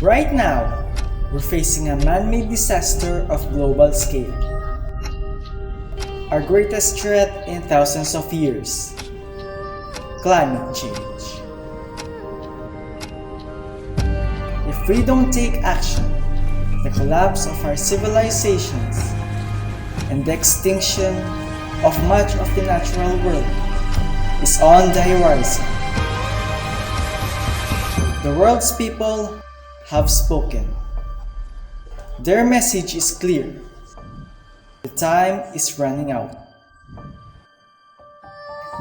Right now, we're facing a man-made disaster of global scale. Our greatest threat in thousands of years. Climate change. If we don't take action, the collapse of our civilizations and the extinction of much of the natural world is on the horizon. The world's people have spoken. Their message is clear. The time is running out.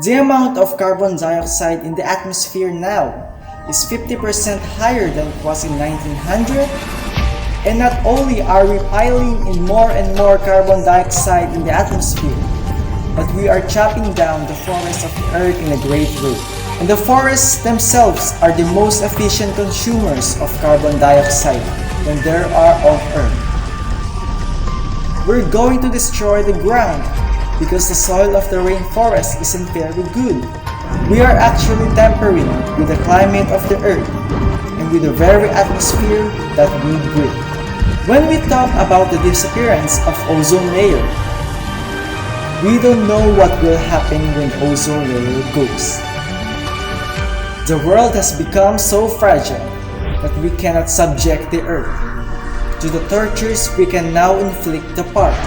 The amount of carbon dioxide in the atmosphere now is 50% higher than it was in 1900. And not only are we piling in more and more carbon dioxide in the atmosphere, but we are chopping down the forests of the earth in a great way. And the forests themselves are the most efficient consumers of carbon dioxide when there are on earth. We're going to destroy the ground because the soil of the rainforest isn't very good. We are actually tampering with the climate of the earth and with the very atmosphere that we breathe. When we talk about the disappearance of ozone layer, we don't know what will happen when ozone layer goes. The world has become so fragile that we cannot subject the earth to the tortures we can now inflict upon.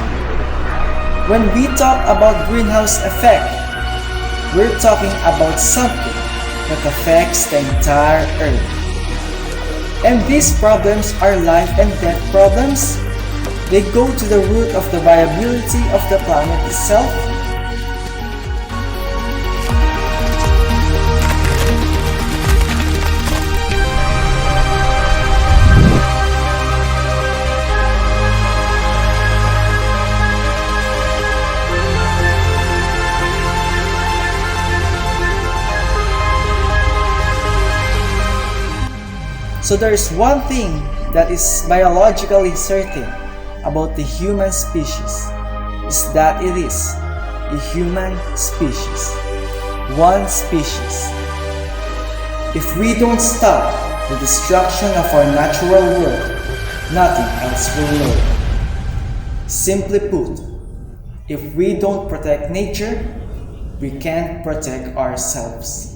When we talk about greenhouse effect, we're talking about something that affects the entire earth. And these problems are life and death problems. They go to the root of the viability of the planet itself. So there is one thing that is biologically certain about the human species, is that it is a human species. One species. If we don't stop the destruction of our natural world, nothing else will know. Simply put, if we don't protect nature, we can't protect ourselves.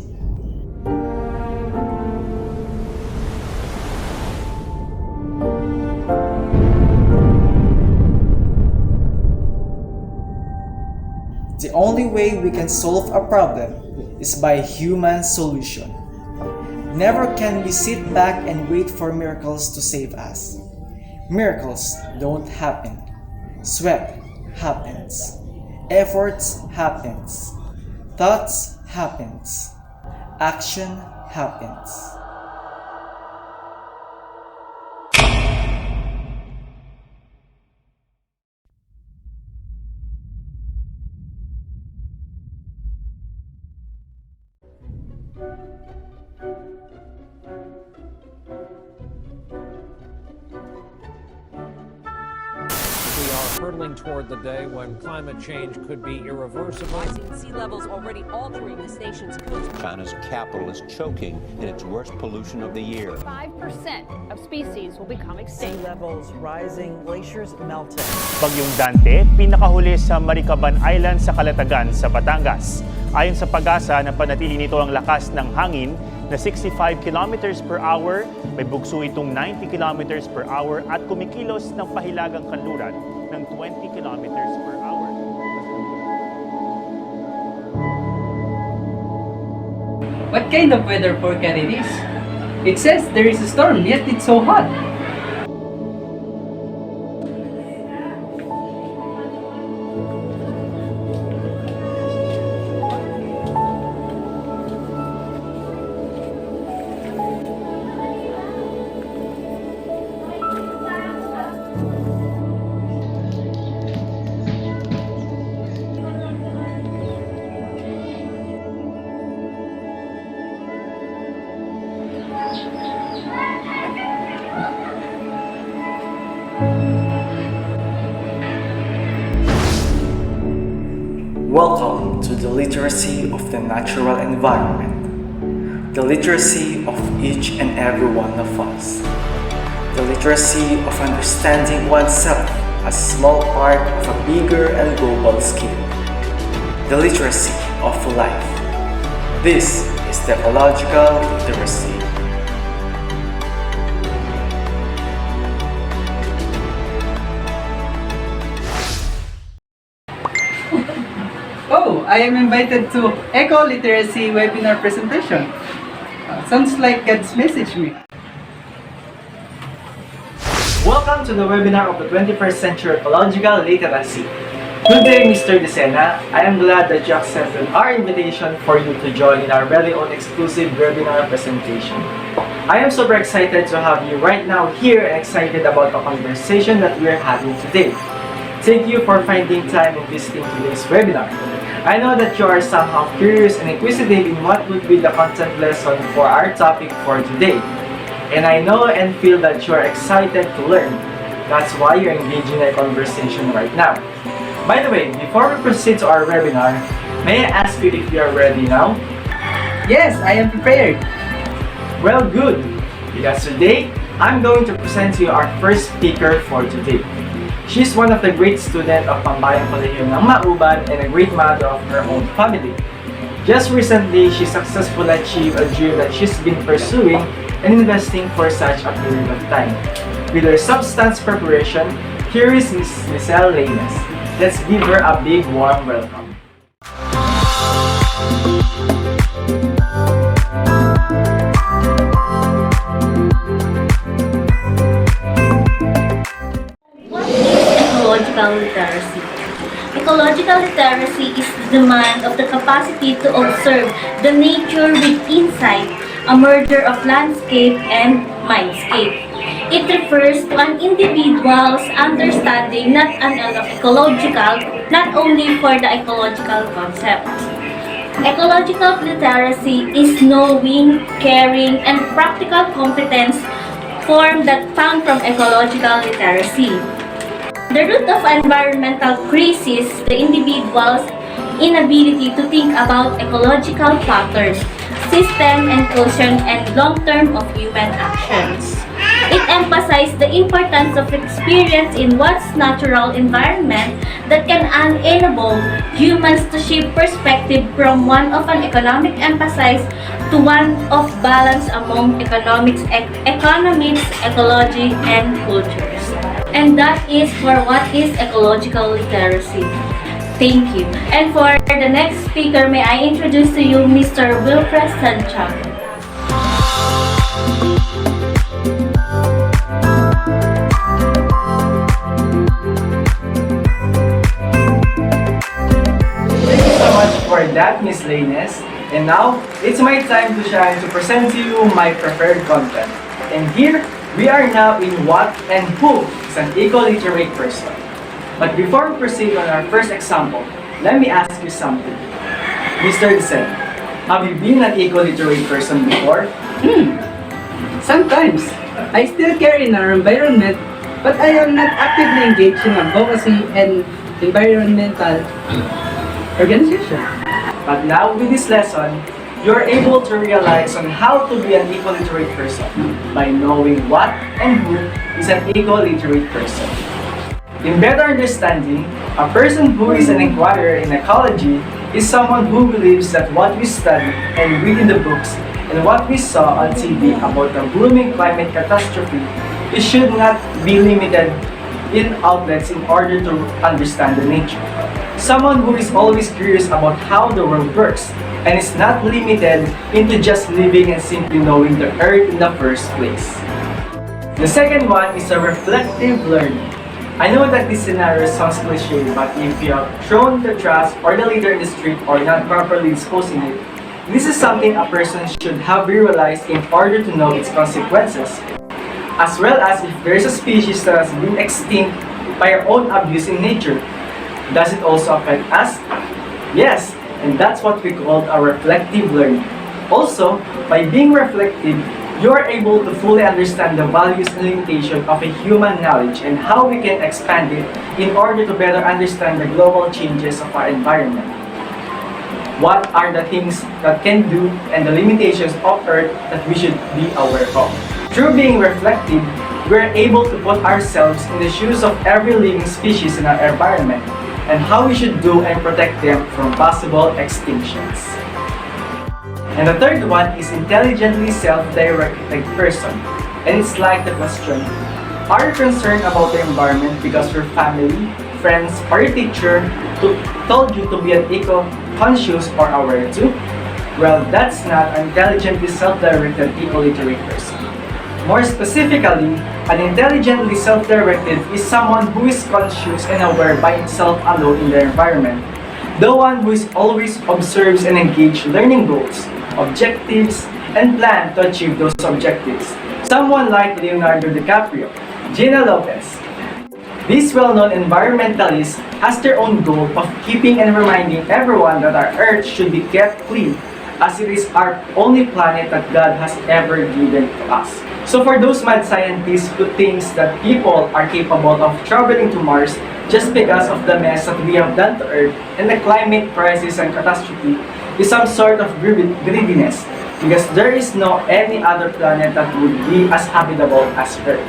The only way we can solve a problem is by human solution. Never can we sit back and wait for miracles to save us. Miracles don't happen. Sweat happens. Efforts happens. Thoughts happens. Action happens. We are hurtling toward the day when climate change could be irreversible. Rising sea levels already altering this nation's coast. China's capital is choking in its worst pollution of the year. 5% of species will become extinct. Sea levels rising, glaciers melting. Bagyong Dante, pinakahuli sa Maricaban Island sa Calatagan sa Batangas. Ayon sa Pag-asa, napanatili nito ang lakas ng hangin na 65 kilometers per hour, may bugso itong 90 kilometers per hour at kumikilos ng pahilagang kanluran ng 20 kilometers per hour. What kind of weather forecast it is? It says there is a storm, yet it's so hot. Welcome to the literacy of the natural environment, the literacy of each and every one of us. the literacy of understanding oneself as a small part of a bigger and global scale, the literacy of life. This is the ecological literacy. Oh, I am invited to Eco Literacy webinar presentation. Sounds like God's message me. Welcome to the webinar of the 21st Century Ecological Literacy. Good day, Mr. Decena. I am glad that you accepted our invitation for you to join in our very own exclusive webinar presentation. I am super excited to have you right now here and excited about the conversation that we are having today. Thank you for finding time in visiting today's webinar. I know that you are somehow curious and inquisitive in what would be the content lesson for our topic for today. And I know and feel that you are excited to learn. That's why you're engaging in a conversation right now. By the way, before we proceed to our webinar, may I ask you if you are ready now? Yes, I am prepared. Well, good. Because today, I'm going to present to you our first speaker for today. She's one of the great students of Pambayang Kolehiyo ng Mauban and a great mother of her own family. Just recently, she successfully achieved a dream that she's been pursuing and investing for such a period of time. With her substance preparation, here is Ms. Lizelle Laines. Let's give her a big warm welcome. What is ecological literacy? Ecological literacy is the demand of the capacity to observe the nature with insight, a merger of landscape and mindscape. It refers to an individual's understanding not only for the ecological concept. Ecological literacy is knowing, caring, and practical competence form that found from ecological literacy. The root of environmental crisis, the individual's inability to think about ecological factors, system and caution, and long-term of human actions. It emphasizes the importance of experience in one's natural environment that can enable humans to shift perspective from one of an economic emphasis to one of balance among economics, ecology, and cultures. And that is for what is ecological literacy. Thank you. And for the next speaker, may I introduce to you Mr. Wilfred Santiago. Thank you so much for that, Ms. Laines. And now, it's my time to shine to present to you my preferred content. And here, we are now in what and who is an eco-literate person. But before we proceed on our first example, let me ask you something. Mr. Decena, have you been an eco-literate person before? Sometimes, I still care in our environment, but I am not actively engaged in advocacy and environmental organization. But now with this lesson, you're able to realize on how to be an eco-literate person by knowing what and who is an eco-literate person. In better understanding, a person who is an inquirer in ecology is someone who believes that what we study and read in the books and what we saw on TV about the blooming climate catastrophe, it should not be limited in outlets in order to understand the nature. Someone who is always curious about how the world works and is not limited into just living and simply knowing the earth in the first place. The second one is a reflective learning. I know that this scenario sounds cliche, but if you have thrown the trash or the litter in the street or not properly disposing it, this is something a person should have realized in order to know its consequences. As well as if there is a species that has been extinct by our own abuse in nature. Does it also affect us? Yes, and that's what we call a reflective learning. Also, by being reflective, you are able to fully understand the values and limitations of a human knowledge and how we can expand it in order to better understand the global changes of our environment. What are the things that can do and the limitations of Earth that we should be aware of? Through being reflective, we're able to put ourselves in the shoes of every living species in our environment and how we should do and protect them from possible extinctions. And the third one is intelligently self-directed person. And it's like the question, are you concerned about the environment because your family, friends, or your teacher told you to be an eco-conscious or aware too? Well, that's not an intelligently self-directed eco-literate person. More specifically, an intelligently self-directed is someone who is conscious and aware by himself alone in their environment. The one who is always observes and engaged learning goals, objectives, and plan to achieve those objectives. Someone like Leonardo DiCaprio, Gina Lopez. This well-known environmentalist has their own goal of keeping and reminding everyone that our Earth should be kept clean, as it is our only planet that God has ever given to us. So for those mad scientists who thinks that people are capable of traveling to Mars just because of the mess that we have done to Earth and the climate crisis and catastrophe is some sort of greediness, because there is no any other planet that would be as habitable as Earth.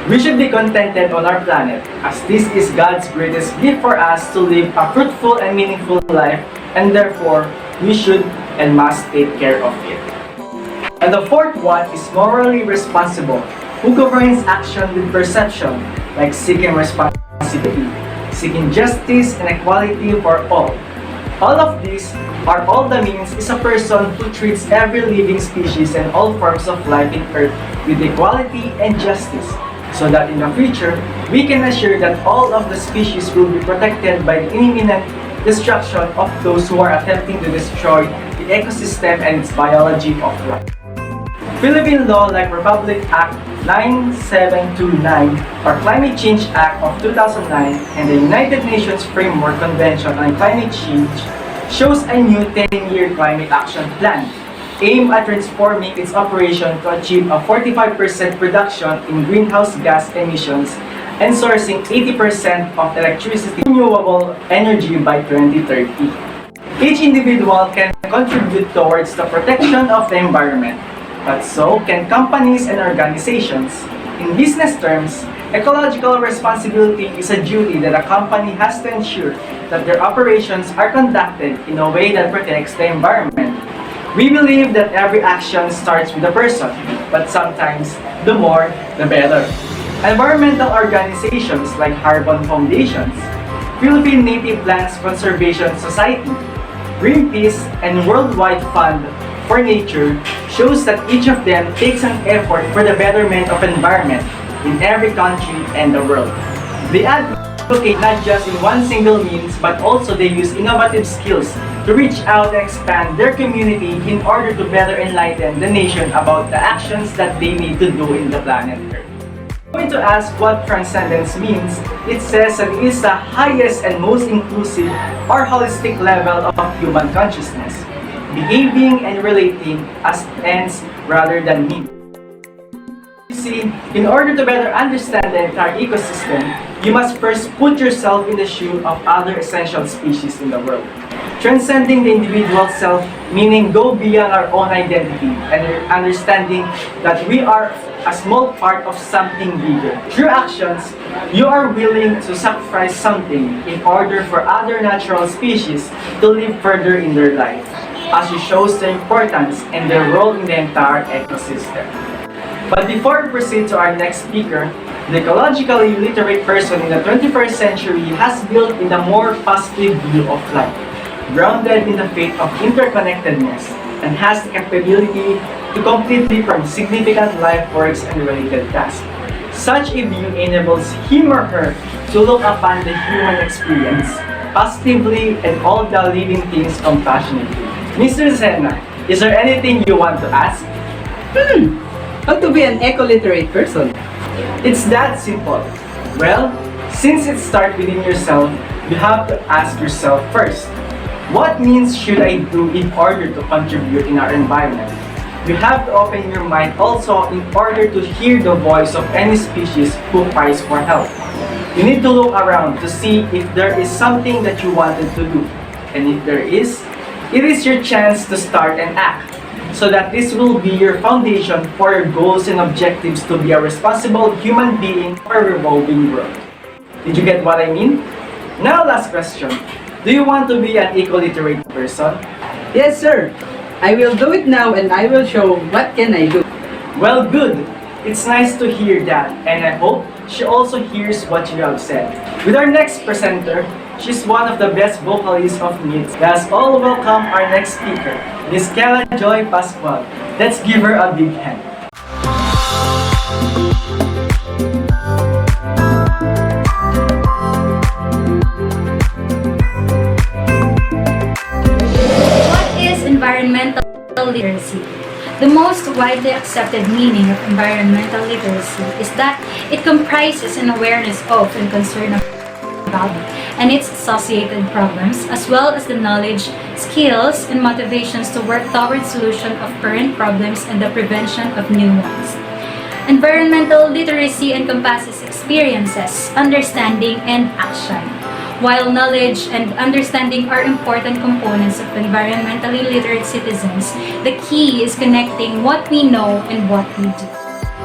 We should be contented on our planet, as this is God's greatest gift for us to live a fruitful and meaningful life, and therefore we should and must take care of it. And the fourth one is morally responsible, who governs action with perception, like seeking responsibility, seeking justice and equality for all. All of these are all the means is a person who treats every living species and all forms of life in Earth with equality and justice, so that in the future, we can assure that all of the species will be protected by the imminent destruction of those who are attempting to destroy the ecosystem and its biology of life. Philippine law like Republic Act 9729 or Climate Change Act of 2009 and the United Nations Framework Convention on Climate Change shows a new 10-year climate action plan aimed at transforming its operation to achieve a 45% reduction in greenhouse gas emissions and sourcing 80% of electricity renewable energy by 2030. Each individual can contribute towards the protection of the environment, but so can companies and organizations. In business terms, ecological responsibility is a duty that a company has to ensure that their operations are conducted in a way that protects the environment. We believe that every action starts with a person, but sometimes the more, the better. Environmental organizations like Harbon Foundations, Philippine Native Lands Conservation Society, Greenpeace, and Worldwide Fund for Nature shows that each of them takes an effort for the betterment of environment in every country and the world. They advocate not just in one single means, but also they use innovative skills to reach out and expand their community in order to better enlighten the nation about the actions that they need to do in the planet Earth. Going to ask what transcendence means, it says that it is the highest and most inclusive or holistic level of human consciousness, behaving and relating as ends rather than means. You see, in order to better understand the entire ecosystem, you must first put yourself in the shoe of other essential species in the world. Transcending the individual self, meaning go beyond our own identity and understanding that we are a small part of something bigger. Through actions, you are willing to sacrifice something in order for other natural species to live further in their life, as it shows the importance and their role in the entire ecosystem. But before we proceed to our next speaker, the ecologically literate person in the 21st century has built in a more positive view of life, grounded in the faith of interconnectedness, and has the capability to completely perform significant life works and related tasks. Such a view enables him or her to look upon the human experience positively and all the living things compassionately. Mr. Zena, is there anything you want to ask? How to be an eco-literate person? It's that simple. Well, since it starts within yourself, you have to ask yourself first, what means should I do in order to contribute in our environment? You have to open your mind also in order to hear the voice of any species who cries for help. You need to look around to see if there is something that you wanted to do. And if there is, it is your chance to start and act. so that this will be your foundation for your goals and objectives to be a responsible human being for a revolving world. Did you get what I mean? Now, last question. Do you want to be an eco-literate person? Yes, sir. I will do it now and I will show what can I do. Well, good. It's nice to hear that, and I hope she also hears what you have said. With our next presenter, she's one of the best vocalists of MITS. Let's all welcome our next speaker, Miss Kela Joy Pascual. Let's give her a big hand. What is environmental literacy? The most widely accepted meaning of environmental literacy is that it comprises an awareness of and concern about and its associated problems, as well as the knowledge, skills, and motivations to work towards solution of current problems and the prevention of new ones. Environmental literacy encompasses experiences, understanding, and action. While knowledge and understanding are important components of environmentally literate citizens, the key is connecting what we know and what we do.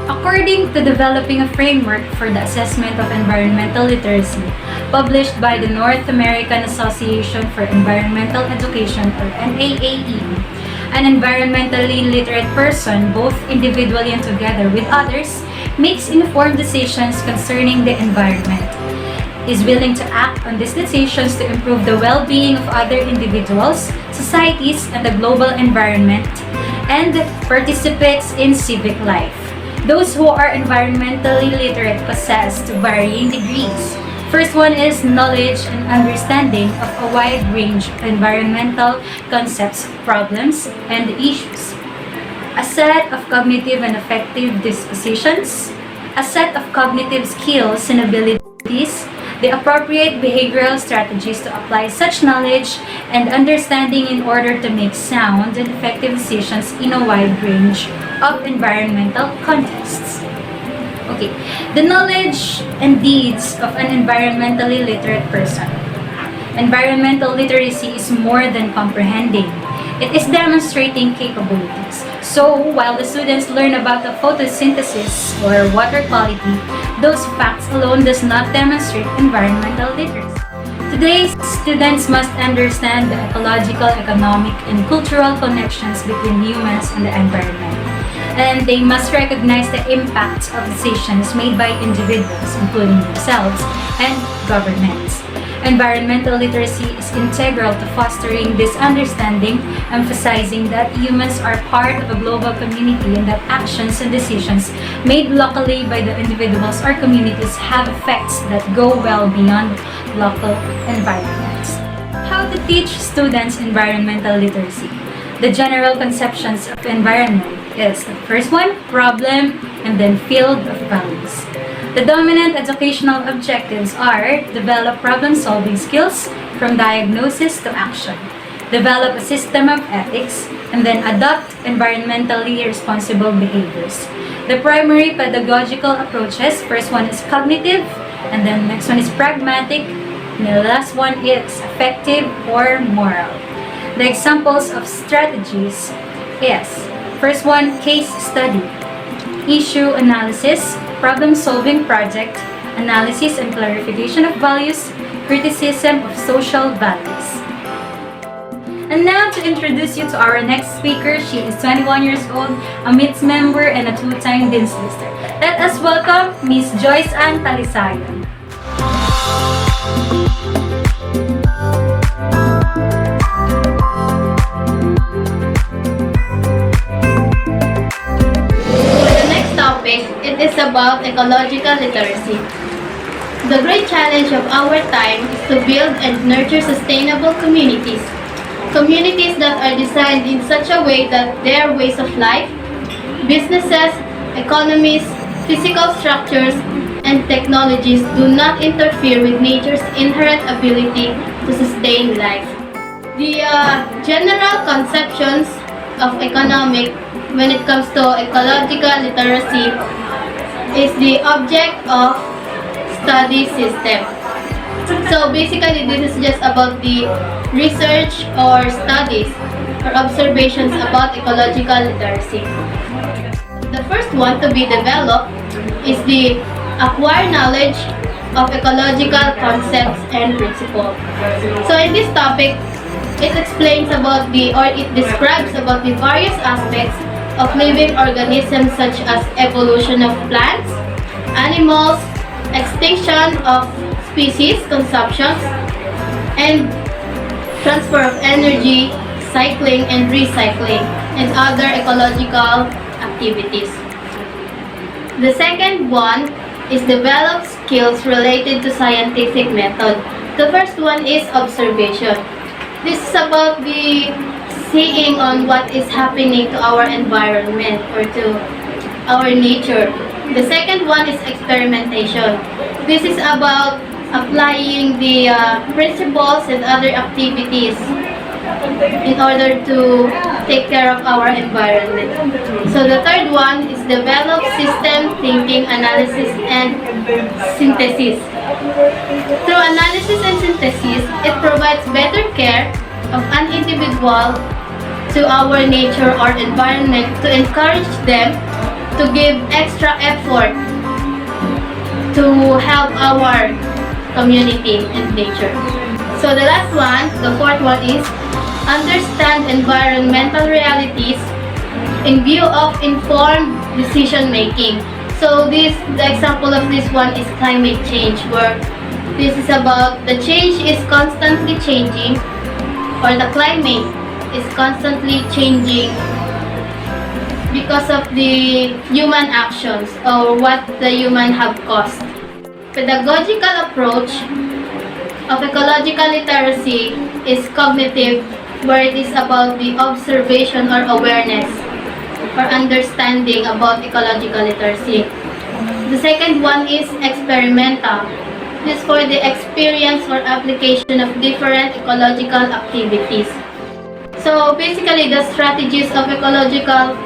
According to developing a framework for the assessment of environmental literacy, published by the North American Association for Environmental Education, or NAAE, an environmentally literate person, both individually and together with others, makes informed decisions concerning the environment, is willing to act on these decisions to improve the well-being of other individuals, societies, and the global environment, and participates in civic life. Those who are environmentally literate possess to varying degrees. First one is knowledge and understanding of a wide range of environmental concepts, problems, and issues. A set of cognitive and affective dispositions, a set of cognitive skills and abilities, the appropriate behavioral strategies to apply such knowledge and understanding in order to make sound and effective decisions in a wide range of environmental contexts. Okay, the knowledge and deeds of an environmentally literate person. Environmental literacy is more than comprehending. It is demonstrating capabilities. So, while the students learn about the photosynthesis or water quality, those facts alone does not demonstrate environmental literacy. Today's students must understand the ecological, economic, and cultural connections between humans and the environment. And they must recognize the impact of decisions made by individuals, including themselves, and governments. Environmental literacy is integral to fostering this understanding, emphasizing that humans are part of a global community and that actions and decisions made locally by the individuals or communities have effects that go well beyond local environments. How to teach students environmental literacy? The general conceptions of environment is the first one, problem, and then field of values. The dominant educational objectives are develop problem-solving skills from diagnosis to action, develop a system of ethics, and then adopt environmentally responsible behaviors. The primary pedagogical approaches, first one is cognitive, and then next one is pragmatic, and the last one is affective or moral. The examples of strategies is, first one, case study, issue analysis, problem-solving project, analysis and clarification of values, criticism of social values. And now to introduce you to our next speaker, she is 21 years old, a MITS member, and a two-time Dean's Lister. Let us welcome Miss Joyce Ann Talisayan. It is about ecological literacy. The great challenge of our time is to build and nurture sustainable communities. Communities that are designed in such a way that their ways of life, businesses, economies, physical structures, and technologies do not interfere with nature's inherent ability to sustain life. The general conceptions of economic when it comes to ecological literacy is the object of study system. So basically this is just about the research or studies or observations about ecological literacy. The first one to be developed is the acquire knowledge of ecological concepts and principles. So in this topic, it explains about it describes about the various aspects of living organisms such as evolution of plants, animals, extinction of species, consumptions, and transfer of energy, cycling and recycling, and other ecological activities. The second one is develop skills related to scientific method. The first one is observation. This is about the seeing on what is happening to our environment or to our nature. The second one is experimentation. This is about applying the principles and other activities in order to take care of our environment. So the third one is develop system thinking, analysis, and synthesis. Through analysis and synthesis, it provides better care of an individual to our nature or environment to encourage them to give extra effort to help our community and nature. So the last one, the fourth one is understand environmental realities in view of informed decision making. So the example of this one is climate change, where this is about the change is constantly changing, or the climate is constantly changing because of the human actions or what the human have caused. Pedagogical approach of ecological literacy is cognitive, where it is about the observation or awareness or understanding about ecological literacy. The second one is experimental. This is for the experience or application of different ecological activities. So basically, the strategies of ecological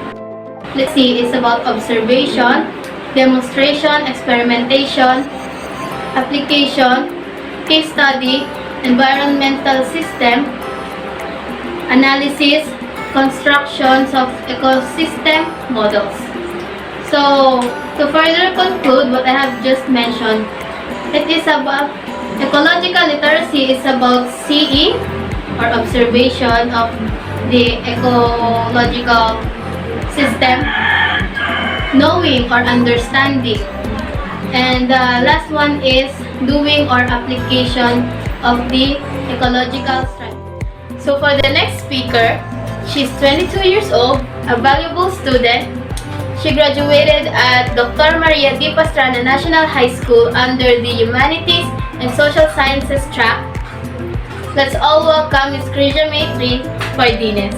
literacy is about observation, demonstration, experimentation, application, case study, environmental system, analysis, constructions of ecosystem models. So to further conclude what I have just mentioned, it is about ecological literacy is about seeing or observation of the ecological system, knowing or understanding, and the last one is doing or application of the ecological strategy. So for the next speaker, she's 22 years old, a valuable student. She graduated at Dr. Maria D. Pastrana National High School under the Humanities and Social Sciences track. Let's all welcome Ms. Krisha Maitri Pardines.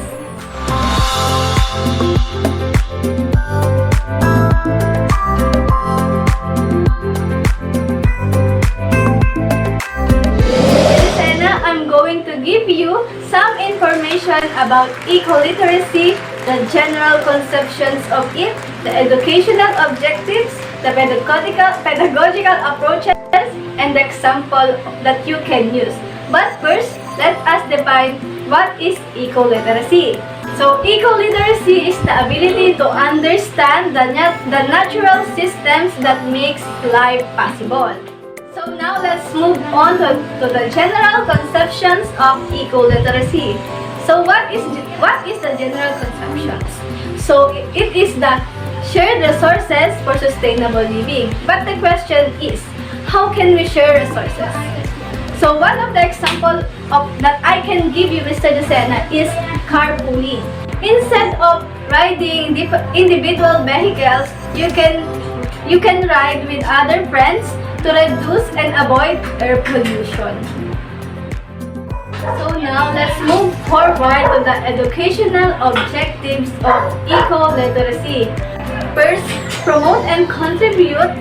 I'm going to give you some information about eco-literacy, the general conceptions of it, the educational objectives, the pedagogical approaches, and the example that you can use. But first, let us define what is eco-literacy. So, eco-literacy is the ability to understand the natural systems that makes life possible. So now let's move on to the general conceptions of eco-literacy. So what is the general conceptions? So it is the shared resources for sustainable living. But the question is, how can we share resources? So one of the examples that I can give you, Mr. Lucena, is carpooling. Instead of riding individual vehicles, you can ride with other friends to reduce and avoid air pollution. So now let's move forward to the educational objectives of eco-literacy. First, promote and contribute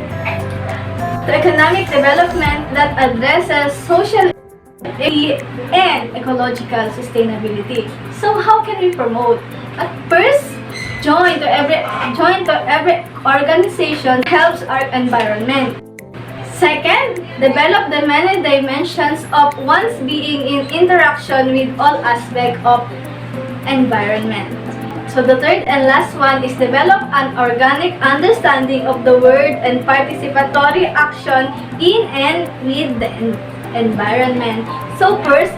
to economic development that addresses social and ecological sustainability. So how can we promote? At first, join to every organization that helps our environment. Second, develop the many dimensions of one's being in interaction with all aspects of environment. So the third and last one is develop an organic understanding of the word and participatory action in and with the environment. So first,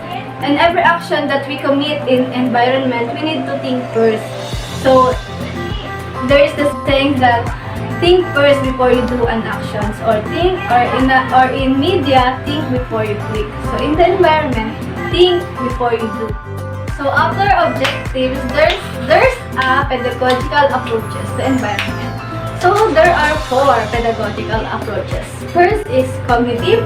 in every action that we commit in environment, we need to think first. So there is this saying that think first before you do an actions, or in media, think before you click. So in the environment, think before you do. So after objectives, there's a pedagogical approaches to environment. So there are 4 pedagogical approaches. First is cognitive,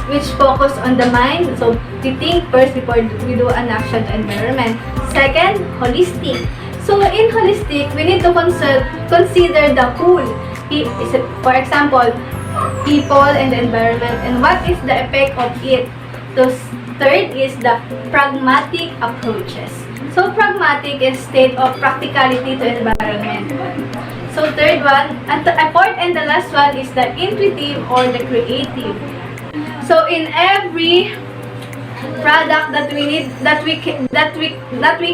which focus on the mind. So we think first before we do an action to environment. Second, holistic. So in holistic, we need to consider the whole. For example, people and the environment, and what is the effect of it. So third is the pragmatic approaches. So pragmatic is state of practicality to environment. So third one, and the fourth and the last one is the intuitive or the creative. So in every product that we need, that we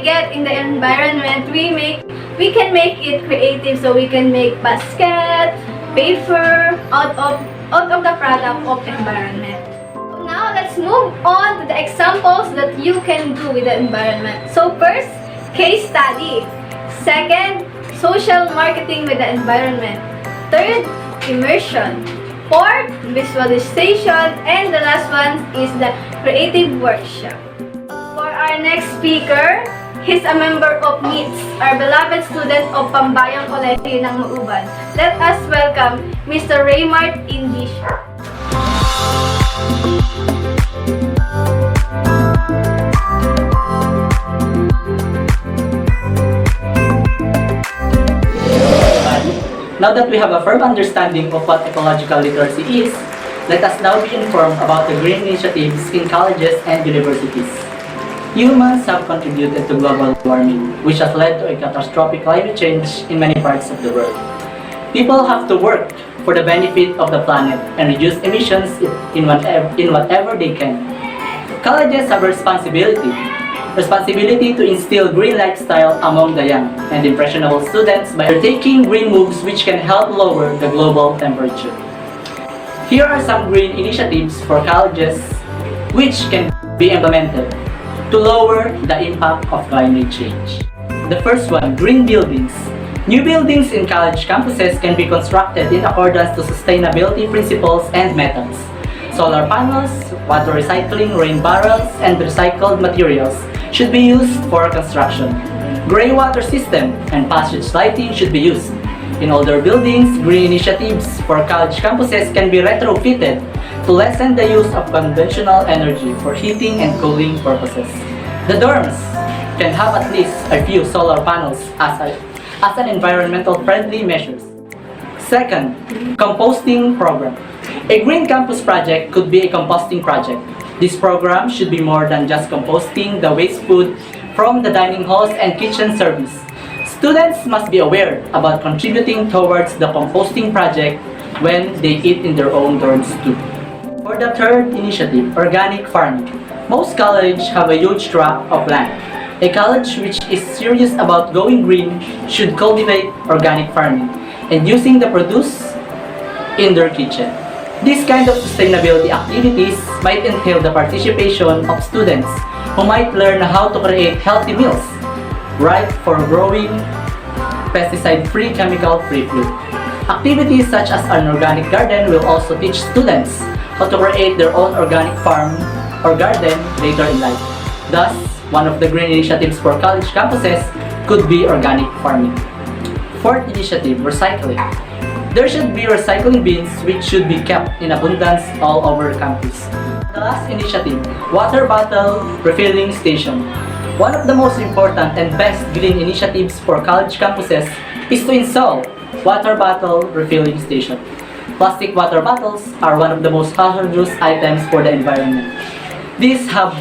get in the environment, we can make it creative. So we can make basket, paper out of the product of environment. Now let's move on to the examples that you can do with the environment. So first, case study. Second, social marketing with the environment. Third, immersion. Fourth, visualization. And the last one is the creative workshop. For our next speaker, he's a member of MITS, our beloved student of Pambayang Colegio ng Mauban. Let us welcome Mr. Raymart Indisha. Now that we have a firm understanding of what ecological literacy is, let us now be informed about the green initiatives in colleges and universities. Humans have contributed to global warming, which has led to a catastrophic climate change in many parts of the world. People have to work for the benefit of the planet and reduce emissions in whatever they can. Colleges have a responsibility to instill green lifestyle among the young and impressionable students by taking green moves which can help lower the global temperature. Here are some green initiatives for colleges which can be implemented to lower the impact of climate change. The first one, green buildings. New buildings in college campuses can be constructed in accordance to sustainability principles and methods. Solar panels, water recycling, rain barrels, and recycled materials should be used for construction. Gray water system and passage lighting should be used. In older buildings, green initiatives for college campuses can be retrofitted to lessen the use of conventional energy for heating and cooling purposes. The dorms can have at least a few solar panels as an environmental friendly measure. Second, composting program. A green campus project could be a composting project. This program should be more than just composting the waste food from the dining halls and kitchen service. Students must be aware about contributing towards the composting project when they eat in their own dorms too. For the third initiative, organic farming. Most colleges have a huge tract of land. A college which is serious about going green should cultivate organic farming and using the produce in their kitchen. This kind of sustainability activities might entail the participation of students who might learn how to create healthy meals, right for growing pesticide-free, chemical-free food. Activities such as an organic garden will also teach students how to create their own organic farm or garden later in life. Thus, one of the green initiatives for college campuses could be organic farming. Fourth initiative, recycling. There should be recycling bins which should be kept in abundance all over campus. The last initiative, water bottle refilling station. One of the most important and best green initiatives for college campuses is to install water bottle refilling station. Plastic water bottles are one of the most hazardous items for the environment. These have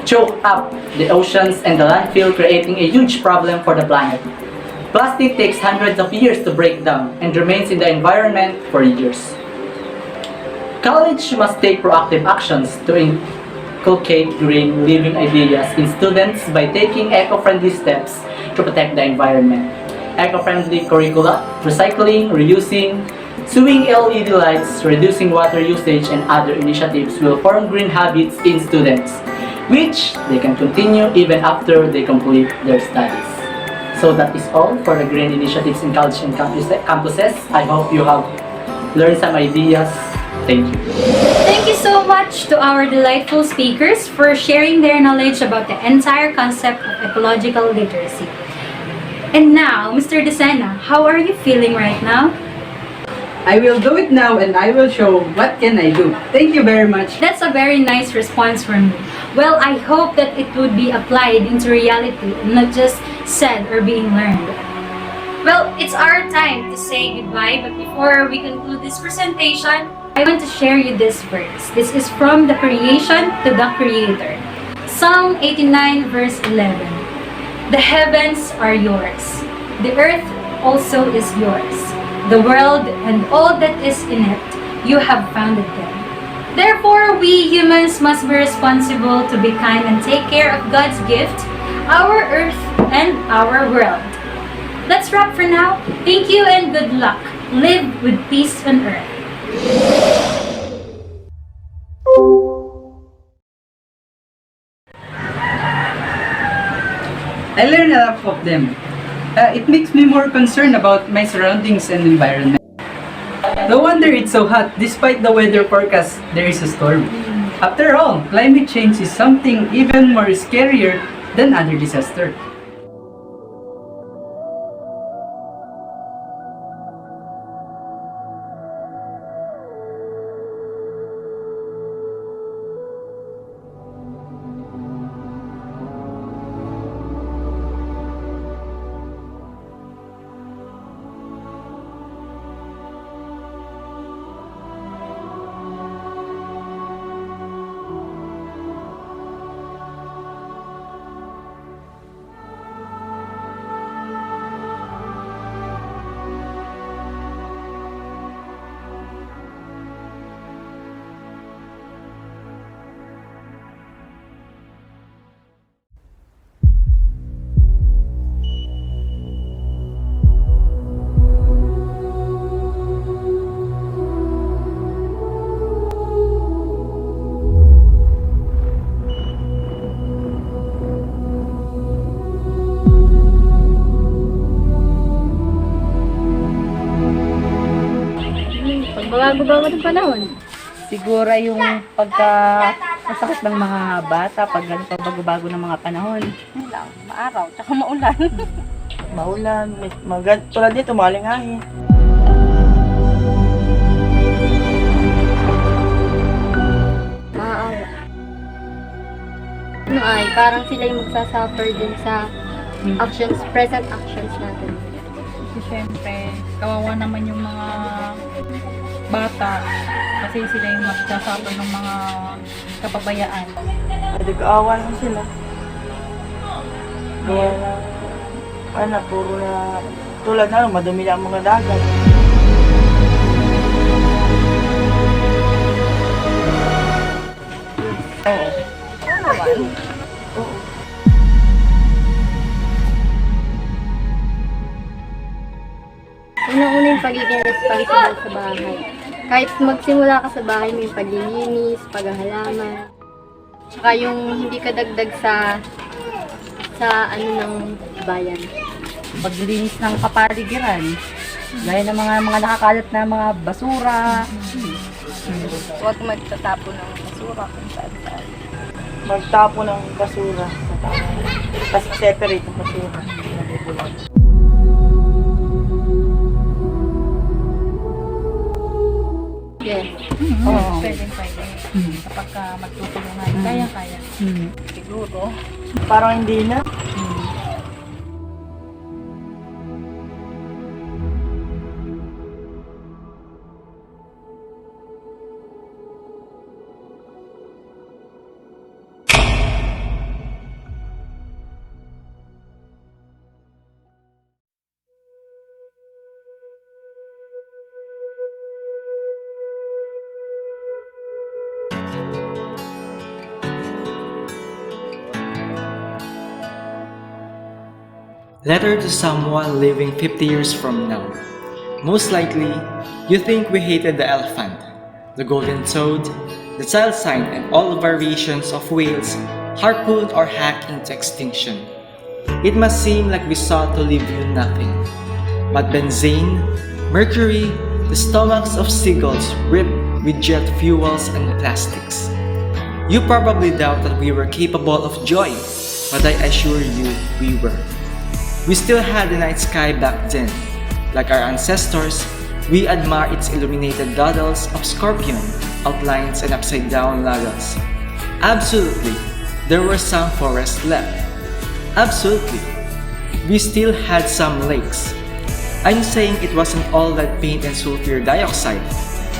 choked up the oceans and the landfill, creating a huge problem for the planet. Plastic takes hundreds of years to break down and remains in the environment for years. College must take proactive actions to inculcate green living ideas in students by taking eco-friendly steps to protect the environment. Eco-friendly curricula, recycling, reusing, sewing LED lights, reducing water usage, and other initiatives will form green habits in students, which they can continue even after they complete their studies. So that is all for the green initiatives in college and campuses. I hope you have learned some ideas. Thank you. Thank you so much to our delightful speakers for sharing their knowledge about the entire concept of ecological literacy. And now, Mr. Desena, how are you feeling right now? I will do it now and I will show what can I do. Thank you very much. That's a very nice response from me. Well, I hope that it would be applied into reality and not just said or being learned. Well, it's our time to say goodbye, but before we conclude this presentation, I want to share you this verse. This is from the creation to the creator. Psalm 89 verse 11. The heavens are yours. The earth also is yours. The world and all that is in it, you have founded them. Therefore, we humans must be responsible to be kind and take care of God's gift, our earth and our world. Let's wrap for now. Thank you and good luck. Live with peace on earth. I learned a lot of them. It makes me more concerned about my surroundings and environment. No wonder it's so hot. Despite the weather forecast, there is a storm. After all, climate change is something even more scarier than other disasters. Pagbabago-bago ng panahon. Siguro yung masakit ng mga bata pag ganito bago-bago ng mga panahon. Yun lang, maaraw, tsaka maulan. Maulan, tulad dito, maling hangin. Maawa. Ano ay, parang sila yung magsasuffer din sa actions, present actions natin. Kasi syempre, kawawa naman yung mga bata kasi sila yung magsasuffer ng mga kapabayaan. Nag-aawa lang sila. Gawa na, puro na, tulad na, madumi lang ang mga dagat. Oo. Oo naman. Oo. Unang-una yung pagiging responsible sa bahay. Kahit magsimula ka sa bahay mo yung paglilinis, paghahalaman, tsaka yung hindi ka dagdag sa ano ng bayan. Paglinis ng kapaligiran. Gaya ng mga nakakalat na mga basura. Huwag magtatapo ng basura kung saan-saan. Magtapo ng basura. Tapos separate ang basura. Yes. Oo. Pwede. Kapag magtutulungan, kaya-kaya. Siguro. Parang hindi na. Letter to someone living 50 years from now. Most likely, you think we hated the elephant, the golden toad, the child sign, and all the variations of whales harpooned or hacked into extinction. It must seem like we sought to leave you nothing but benzene, mercury, the stomachs of seagulls ripped with jet fuels and plastics. You probably doubt that we were capable of joy, but I assure you we were. We still had the night sky back then. Like our ancestors, we admire its illuminated dawdles of scorpion, outlines, and upside-down lagos. Absolutely, there were some forests left. Absolutely, we still had some lakes. I'm saying it wasn't all that paint and sulfur dioxide.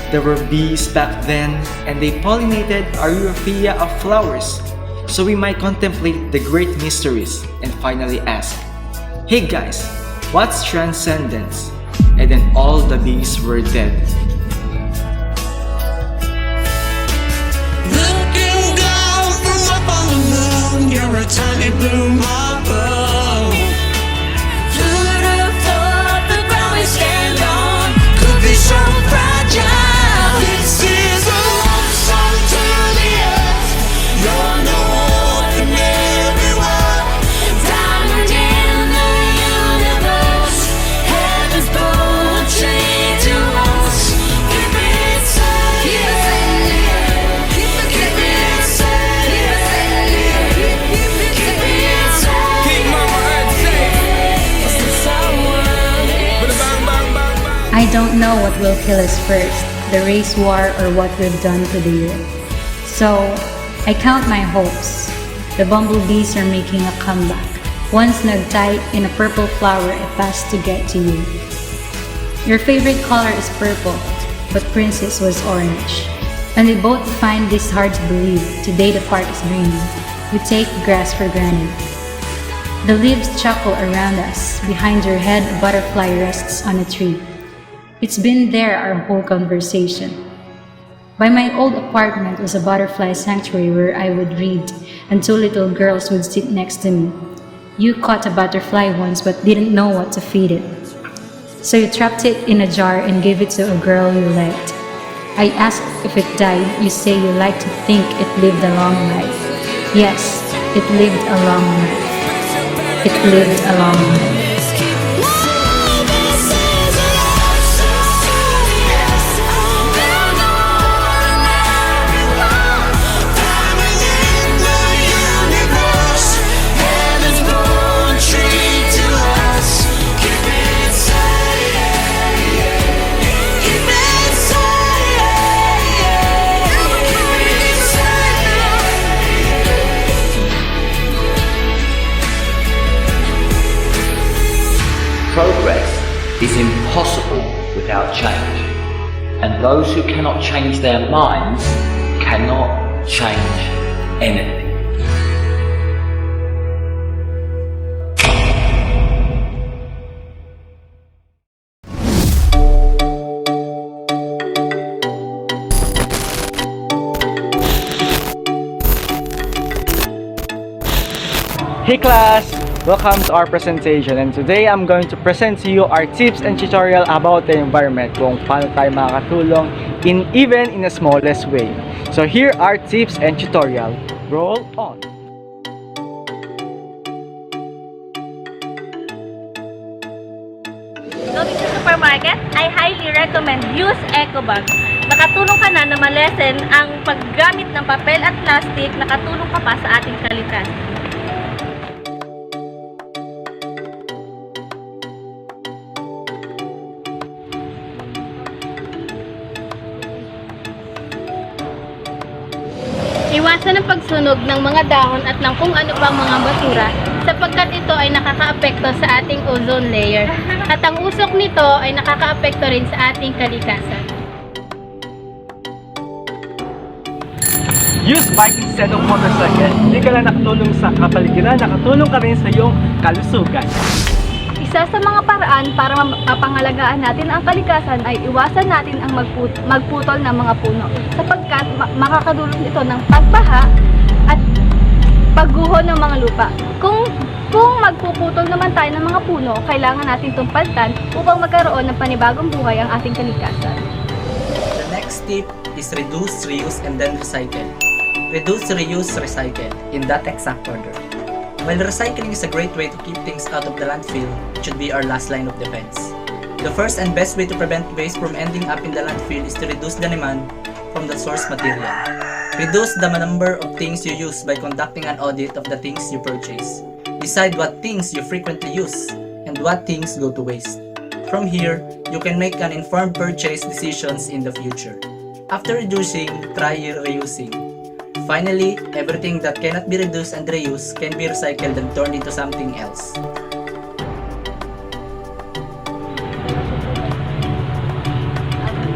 There were bees back then, and they pollinated our euphia of flowers, so we might contemplate the great mysteries and finally ask, hey guys, what's transcendence? And then all the bees were dead. Looking down from up on the moon, you're a tiny blue marble. You'd have thought the ground we stand on could be so fragile. This is a love song to the earth. You're no ordinary one. Diamond in the universe. Heaven's poetry to us. Keep it safe. Keep it safe. Keep it safe. Keep my word safe. This is our world. Bang, bang, bang, bang. I don't know what will kill us first, the race war or what we've done to the earth. So, I count my hopes. The bumblebees are making a comeback. Once nagtight in a purple flower I passed to get to you. Your favorite color is purple, but Princess was orange. And we both find this hard to believe. Today the park is green. We take grass for granted. The leaves chuckle around us. Behind your head, a butterfly rests on a tree. It's been there our whole conversation. By my old apartment was a butterfly sanctuary where I would read, and two little girls would sit next to me. You caught a butterfly once but didn't know what to feed it. So you trapped it in a jar and gave it to a girl you liked. I asked if it died. You say you like to think it lived a long life. Yes, it lived a long life. It lived a long life. Progress is impossible without change, and those who cannot change their minds cannot change anything. Hey class! Welcome to our presentation, and today I'm going to present to you our tips and tutorial about the environment, kung paano tayo makakatulong even in the smallest way. So here are tips and tutorial. Roll on! Going to supermarket, I highly recommend use eco bag. Nakatulong ka na malesen ang paggamit ng papel at plastic, nakatulong ka pa sa ating kalikasan. Iwasan ang pagsunog ng mga dahon at ng kung ano pang mga basura sapagkat ito ay nakakaapekto sa ating ozone layer at ang usok nito ay nakakaapekto rin sa ating kalikasan. Use bike instead of motorcycle. Hindi ka lang nakatulong sa kapaligiran, nakatulong ka rin sa iyong kalusugan. Isa sa mga paraan para mapangalagaan natin ang kalikasan ay iwasan natin ang magputol ng mga puno sapagkat makakadulot ito ng pagbaha at pagguho ng mga lupa. Kung magpuputol naman tayo ng mga puno, kailangan natin itong palitan upang magkaroon ng panibagong buhay ang ating kalikasan. The next tip is reduce, reuse, and then recycle. Reduce, reuse, recycle, in that exact order. While recycling is a great way to keep things out of the landfill, it should be our last line of defense. The first and best way to prevent waste from ending up in the landfill is to reduce the demand from the source material. Reduce the number of things you use by conducting an audit of the things you purchase. Decide what things you frequently use and what things go to waste. From here, you can make an informed purchase decisions in the future. After reducing, try reusing. Finally, everything that cannot be reduced and reused can be recycled and turned into something else.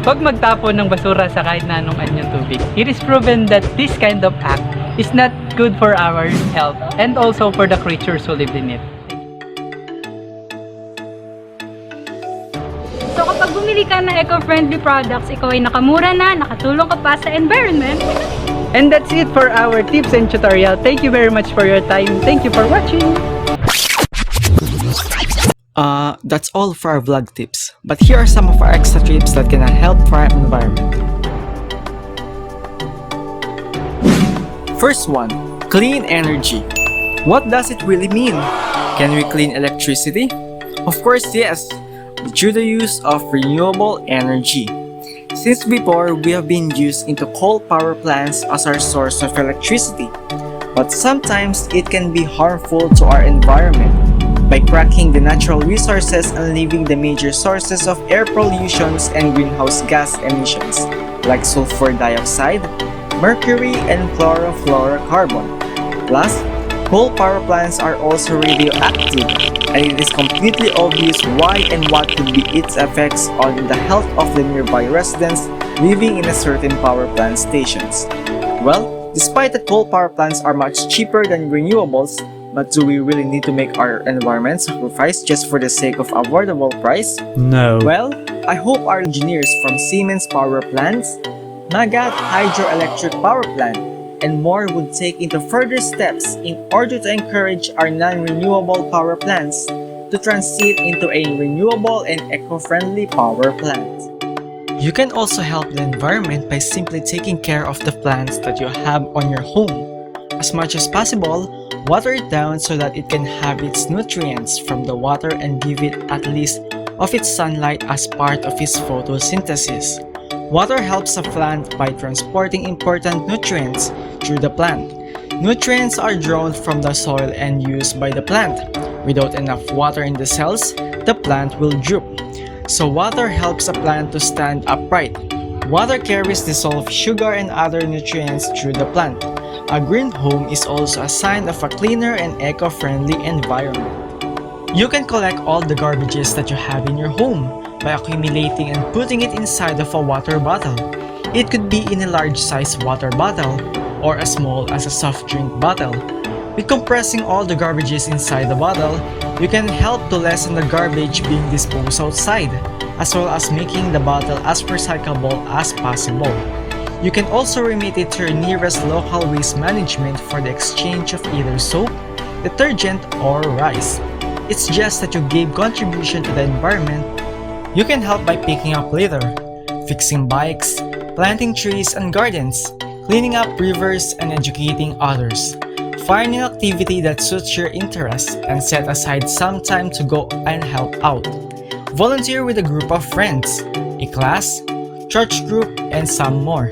Huwag magtapon ng basura sa kahit na anong anyong tubig. It is proven that this kind of act is not good for our health and also for the creatures who live in it. So kapag bumili ka ng eco-friendly products, ikaw ay nakamura na, nakatulong ka pa sa environment. And that's it for our tips and tutorial. Thank you very much for your time. Thank you for watching. That's all for our vlog tips. But here are some of our extra tips that can help for our environment. First one, clean energy. What does it really mean? Can we clean electricity? Of course, yes, through the use of renewable energy. Since before, we have been used into coal power plants as our source of electricity. But sometimes it can be harmful to our environment by cracking the natural resources and leaving the major sources of air pollutions and greenhouse gas emissions like sulfur dioxide, mercury, and chlorofluorocarbon. Plus, coal power plants are also radioactive, and it is completely obvious why and what could be its effects on the health of the nearby residents living in a certain power plant stations. Well, despite that coal power plants are much cheaper than renewables, but do we really need to make our environment sacrifice just for the sake of affordable price? No. Well, I hope our engineers from Siemens Power Plants, Nagat Hydroelectric Power Plant, and more would take into further steps in order to encourage our non-renewable power plants to transit into a renewable and eco-friendly power plant. You can also help the environment by simply taking care of the plants that you have on your home. As much as possible, water it down so that it can have its nutrients from the water and give it at least of its sunlight as part of its photosynthesis. Water helps a plant by transporting important nutrients through the plant. Nutrients are drawn from the soil and used by the plant. Without enough water in the cells, the plant will droop. So water helps a plant to stand upright. Water carries dissolved sugar and other nutrients through the plant. A green home is also a sign of a cleaner and eco-friendly environment. You can collect all the garbages that you have in your home by accumulating and putting it inside of a water bottle. It could be in a large size water bottle or as small as a soft drink bottle. With compressing all the garbages inside the bottle, you can help to lessen the garbage being disposed outside, as well as making the bottle as recyclable as possible. You can also remit it to your nearest local waste management for the exchange of either soap, detergent, or rice. It's just that you gave contribution to the environment. You can help by picking up litter, fixing bikes, planting trees and gardens, cleaning up rivers, and educating others. Find an activity that suits your interests and set aside some time to go and help out. Volunteer with a group of friends, a class, church group, and some more.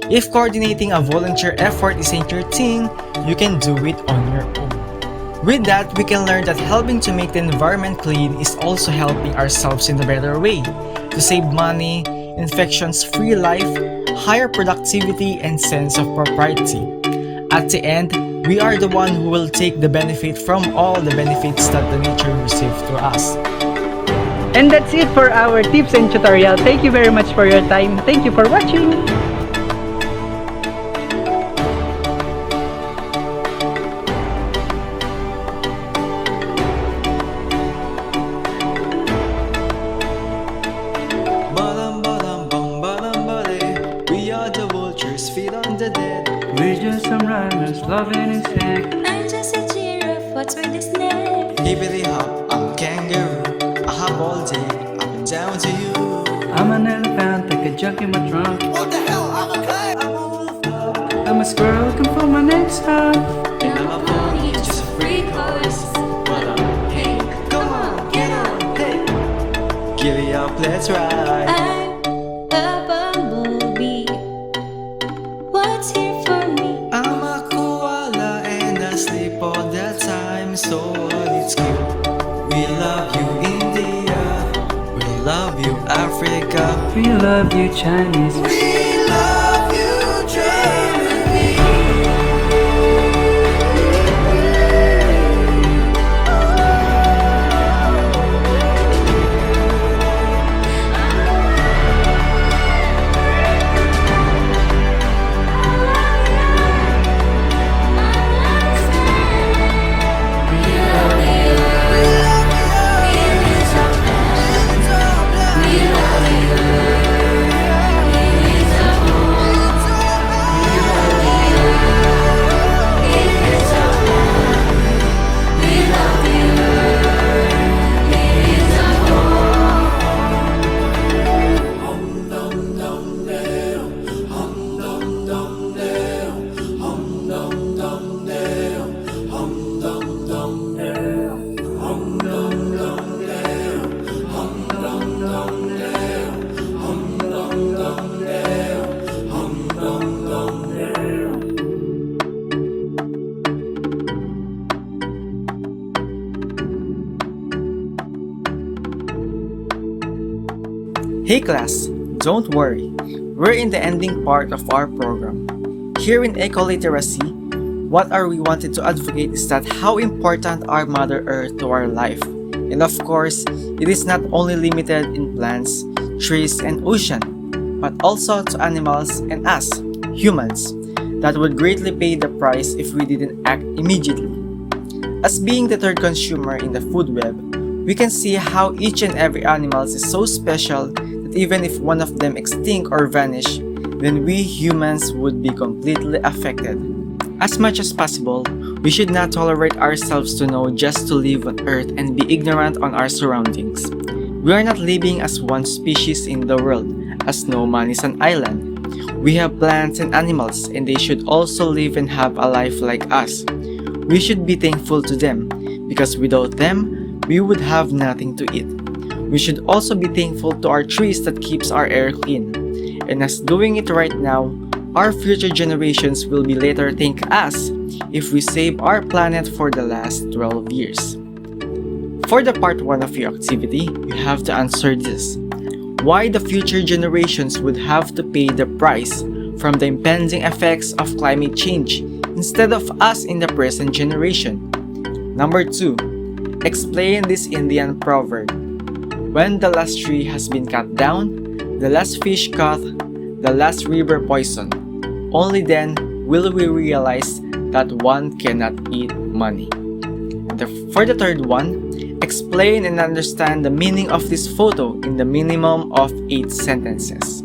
If coordinating a volunteer effort isn't your thing, you can do it on your own. With that, we can learn that helping to make the environment clean is also helping ourselves in a better way, to save money, infections-free life, higher productivity, and sense of propriety. At the end, we are the one who will take the benefit from all the benefits that the nature receives through us. And that's it for our tips and tutorial. Thank you very much for your time. Thank you for watching. We are the vultures, feed on the dead. We're just some runners, loving and sick. I'm just a giraffe what's with this name? Hippity hop, I'm a kangaroo. I hop all day, up and down to you. I'm an elephant, take a junk in my trunk. What the hell? I'm a clay. I'm a wolf. I'm a squirrel, come for my next hunt. And I'm a pony, just a freak horse. What up? Hey, come on, get on. Hey, giddy up, let's ride. I'm a bumblebee. What's here for me? I'm a koala and I sleep all the time, so it's cute. We love you, India. We love you, Africa. We love you, Chinese. We love you, Germany. Hey class, don't worry. We're in the ending part of our program. Here in Ecoliteracy, what are we wanted to advocate is that how important are Mother Earth to our life. And of course, it is not only limited in plants, trees, and ocean, but also to animals and us, humans, that would greatly pay the price if we didn't act immediately. As being the third consumer in the food web, we can see how each and every animal is so special that even if one of them extinct or vanish, then we humans would be completely affected. As much as possible, we should not tolerate ourselves to know just to live on Earth and be ignorant on our surroundings. We are not living as one species in the world, as no man is an island. We have plants and animals, and they should also live and have a life like us. We should be thankful to them, because without them, we would have nothing to eat. We should also be thankful to our trees that keeps our air clean. And as doing it right now, our future generations will be later thank us if we save our planet for the last 12 years. For the part 1 of your activity, you have to answer this. Why the future generations would have to pay the price from the impending effects of climate change instead of us in the present generation. Number 2. Explain this Indian proverb. When the last tree has been cut down, the last fish caught, the last river poisoned. Only then will we realize that one cannot eat money. For the third one, explain and understand the meaning of this photo in the minimum of 8 sentences.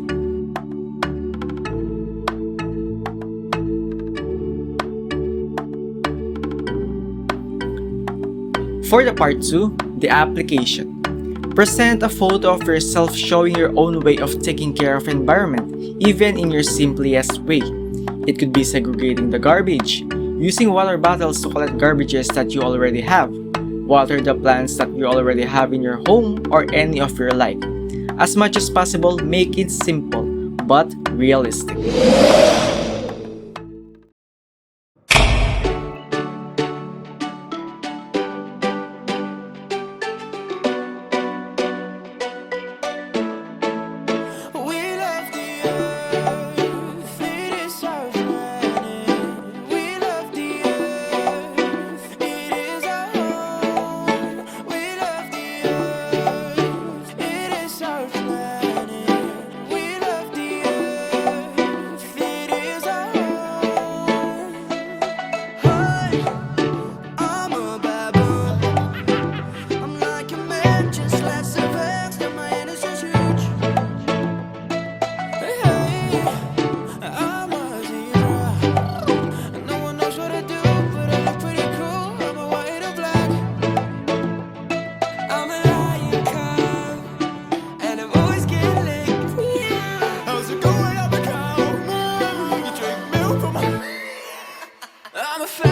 For the part 2, the application. Present a photo of yourself showing your own way of taking care of environment, even in your simplest way. It could be segregating the garbage, using water bottles to collect garbages that you already have, water the plants that you already have in your home or any of your life. As much as possible, make it simple, but realistic.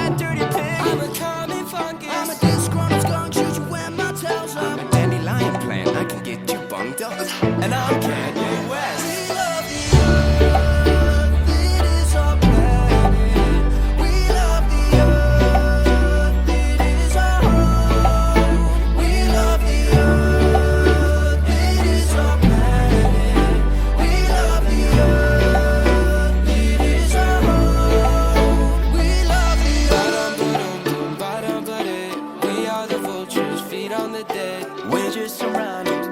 that dirty pig. I'm a common fungus. I'm a disgruntled skunk, shoot you when my tail's up. I'm a dandelion plant, I can get you bunged up. And I'm Kanye West. We love the earth, it is our planet. We love the earth, it is our home. We love the earth, it is our planet. We love the earth, it is our home. We love the earth. We are the vultures, feed on the dead. We're just surrounded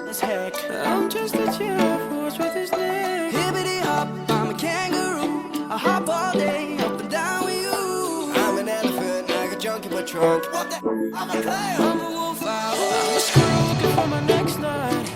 as heck. I'm just a giraffe, horse with his neck. Hippity hop, I'm a kangaroo. I hop all day, up and down with you. I'm an elephant, I got junk in my trunk. What the? I'm a clown. I'm a wolf owl. I'm a squirrel looking for my next nut.